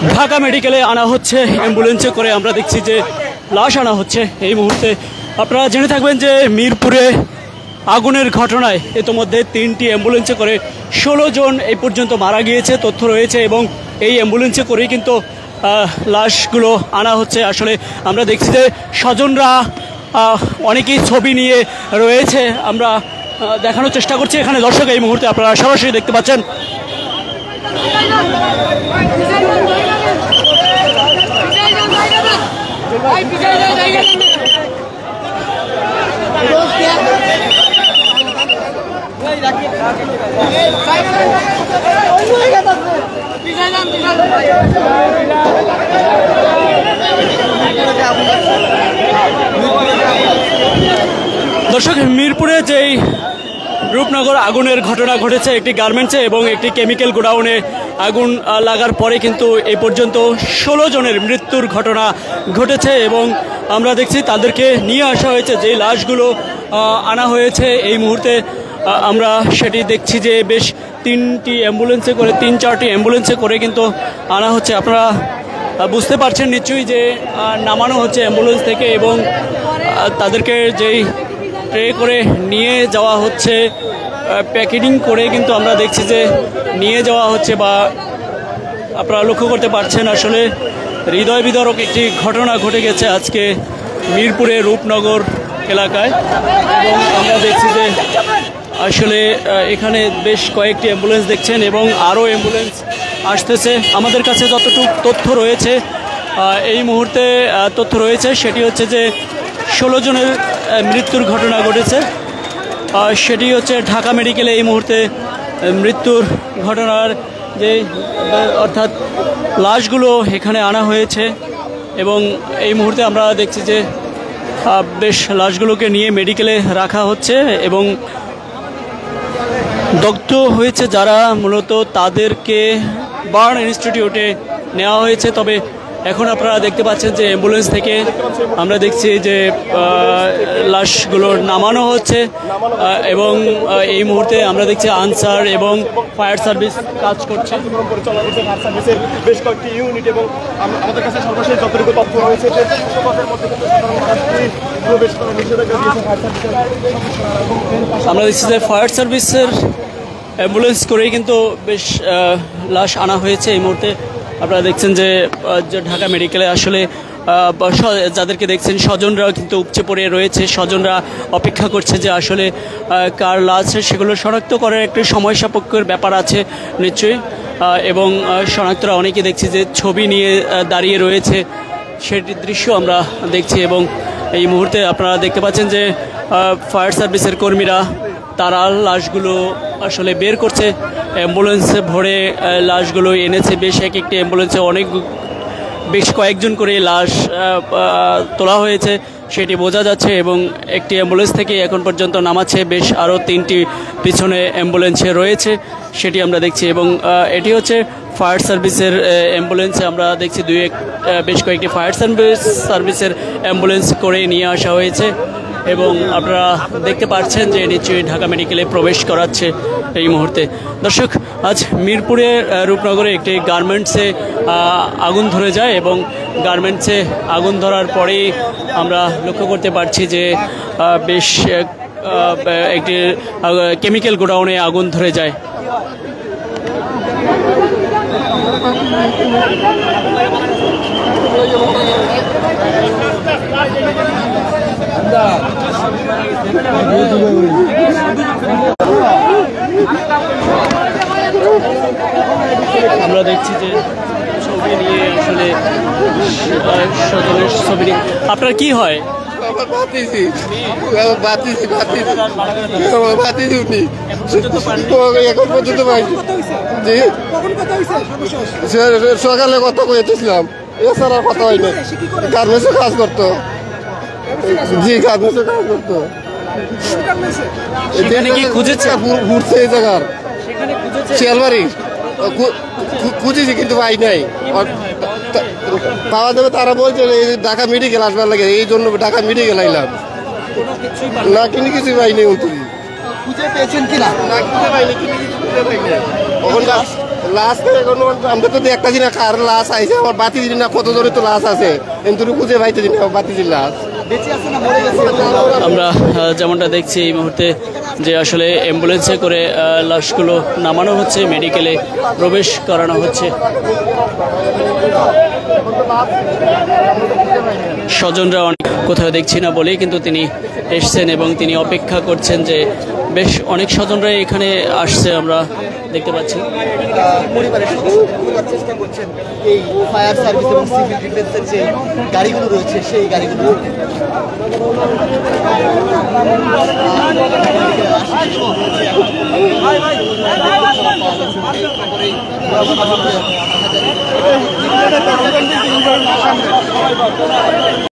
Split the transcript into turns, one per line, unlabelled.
ঢাকা মেডিকেলে আনা হচ্ছে অ্যাম্বুলেন্সে করে। আমরা দেখছি যে লাশ আনা হচ্ছে এই মুহূর্তে। আপনারা জেনে থাকবেন যে মিরপুরে আগুনের ঘটনায় ইতোমধ্যে 3টি অ্যাম্বুলেন্সে করে 16 জন এই পর্যন্ত মারা গিয়েছে তথ্য রয়েছে, এবং এই অ্যাম্বুলেন্সে করেই কিন্তু লাশগুলো আনা হচ্ছে। আসলে আমরা দেখছি যে স্বজনরা অনেকেই ছবি নিয়ে রয়েছে। আমরা দেখানোর চেষ্টা করছি এখানে দর্শক এই মুহূর্তে আপনারা সরাসরি দেখতে পাচ্ছেন। দর্শক, মিরপুরে যেই রূপনগর আগুনের ঘটনা ঘটেছে একটি গার্মেন্টসে এবং একটি কেমিক্যাল গোডাউনে আগুন লাগার পরে কিন্তু এই পর্যন্ত 16 জনের মৃত্যুর ঘটনা ঘটেছে, এবং আমরা দেখছি তাদেরকে নিয়ে আসা হয়েছে। যে লাশগুলো আনা হয়েছে এই মুহূর্তে আমরা সেটি দেখছি যে বেশ 3টি অ্যাম্বুলেন্সে করে 3-4টি অ্যাম্বুলেন্সে করে কিন্তু আনা হচ্ছে। আপনারা বুঝতে পারছেন নিশ্চয়ই যে নামানো হচ্ছে অ্যাম্বুলেন্স থেকে, এবং তাদেরকে যেই ট্রে করে নিয়ে যাওয়া হচ্ছে, প্যাকেটিং করে কিন্তু আমরা দেখছি যে নিয়ে যাওয়া হচ্ছে। বা আপনারা লক্ষ্য করতে পারছেন আসলে হৃদয় বিদারক একটি ঘটনা ঘটে গেছে আজকে মিরপুরে রূপনগর এলাকায়। এবং আমরা দেখছি যে আসলে এখানে বেশ কয়েকটি অ্যাম্বুলেন্স দেখছেন এবং আরও অ্যাম্বুলেন্স আসতেছে। আমাদের কাছে যতটুকু তথ্য রয়েছে এই মুহূর্তে তথ্য রয়েছে সেটি হচ্ছে যে 16 জনের মৃত্যুর ঘটনা ঘটেছে। সেটি হচ্ছে ঢাকা মেডিকেলে এই মুহূর্তে মৃত্যুর ঘটনার যে অর্থাৎ লাশগুলো এখানে আনা হয়েছে, এবং এই মুহূর্তে আমরা দেখছি যে বেশ লাশগুলোকে নিয়ে মেডিকেলে রাখা হচ্ছে। এবং দগ্ধ হয়েছে যারা মূলত তাদেরকে বার্ন ইনস্টিটিউটে নেওয়া হয়েছে। তবে এখন আপনারা দেখতে পাচ্ছেন যে অ্যাম্বুলেন্স থেকে আমরা দেখছি যে লাশগুলো নামানো হচ্ছে, এবং এই মুহূর্তে আমরা দেখছি আনসার এবং ফায়ার সার্ভিস কাজ করছে।
বেশ কয়েকটি ইউনিট এবং আমাদের কাছে সর্বশেষ যতটুকু তথ্য রয়েছে যে
আমরা দেখছি যে ফায়ার সার্ভিসের অ্যাম্বুলেন্স করেই কিন্তু বেশ লাশ আনা হয়েছে এই মুহূর্তে। আপনারা দেখছেন যে ঢাকা মেডিকেলে আসলে যাদেরকে দেখছেন স্বজনরাও কিন্তু উপচে পড়ে রয়েছে। স্বজনরা অপেক্ষা করছে যে আসলে কার লাশ সেগুলো শনাক্ত করার একটি সময় সাপেক্ষের ব্যাপার আছে নিশ্চয়ই, এবং শনাক্তরা অনেকে দেখছি যে ছবি নিয়ে দাঁড়িয়ে রয়েছে, সেটির দৃশ্য আমরা দেখছি। এবং এই মুহূর্তে আপনারা দেখতে পাচ্ছেন যে ফায়ার সার্ভিসের কর্মীরা তারা লাশগুলো আসলে বের করছে, অ্যাম্বুলেন্সে ভরে লাশগুলো এনেছে। বেশ একটি অ্যাম্বুলেন্সে বেশ কয়েকজন করে লাশ তোলা হয়েছে সেটি বোঝা যাচ্ছে, এবং একটি অ্যাম্বুলেন্স থেকে এখন পর্যন্ত নামাচ্ছে। বেশ আরও 3টি পিছনে অ্যাম্বুলেন্সে রয়েছে সেটি আমরা দেখছি। এবং এটি হচ্ছে ফায়ার সার্ভিসের অ্যাম্বুলেন্সে আমরা দেখছি বেশ কয়েকটি ফায়ার সার্ভিসের অ্যাম্বুলেন্স করে নিয়ে আসা হয়েছে, এবং আপনারা দেখতে পাচ্ছেন যে নিশ্চয়ই ঢাকা মেডিকেলে প্রবেশ করাচ্ছে এই মুহূর্তে। দর্শক, আজ মিরপুরে রূপনগরে একটি গার্মেন্টসে আগুন ধরে যায়, এবং গার্মেন্টসে আগুন ধরার পরেই আমরা লক্ষ্য করতে পারছি যে বেশ একটি কেমিক্যাল গোডাউনে আগুন ধরে যায়। আমরা দেখছি যে ছবি নিয়ে আসলে স্বজনের ছবি নিয়ে আপনার কি হয়?
সকালে কথা কইতেছিলাম, এছাড়া কথা হয়নি। গার্মেন্টসে কাজ করতো, জি গার্মেন্টসে কাজ করতো।
কি খুঁজেছে?
ঘুরছে এই জায়গার শিয়ালবাড়ি খুঁজেছি কিন্তু পাই নাই। পাওয়া যাবে তারা বলছে ঢাকা মেডিকেল আসবার লাগে, এই জন্য ঢাকা মেডিকেল আইলাম। না কিন্তু কিছু পাইনি।
খুঁজে পেয়েছেন কিনা?
না খুঁজে পাইনি, কিন্তু কিছু খুঁজে পাইনি। লাশ এখন আমরা তো দেখতেছি না কার লাশ আইছে, আবার বাতি দিন না কত দূরে তো লাশ আছে, কিন্তু খুঁজে পাইতে দিন বাতি দিন লাশ।
আমরা যেমনটা দেখছি এই মুহূর্তে যে আসলে অ্যাম্বুলেন্সে করে লাশগুলো নামানো হচ্ছে, মেডিকেলে প্রবেশ করানো হচ্ছে। স্বজনরা অনেক কোথাও দেখছি না বলেই কিন্তু তিনি এসছেন এবং তিনি অপেক্ষা করছেন যে বেশ অনেক স্বজনরাই এখানে আসছে আমরা দেখতে পাচ্ছি।
পরিবারের চেষ্টা করছেন এই ফায়ার সার্ভিস এবং সিভিল ডিফেন্সের যে গাড়িগুলো রয়েছে সেই গাড়িগুলো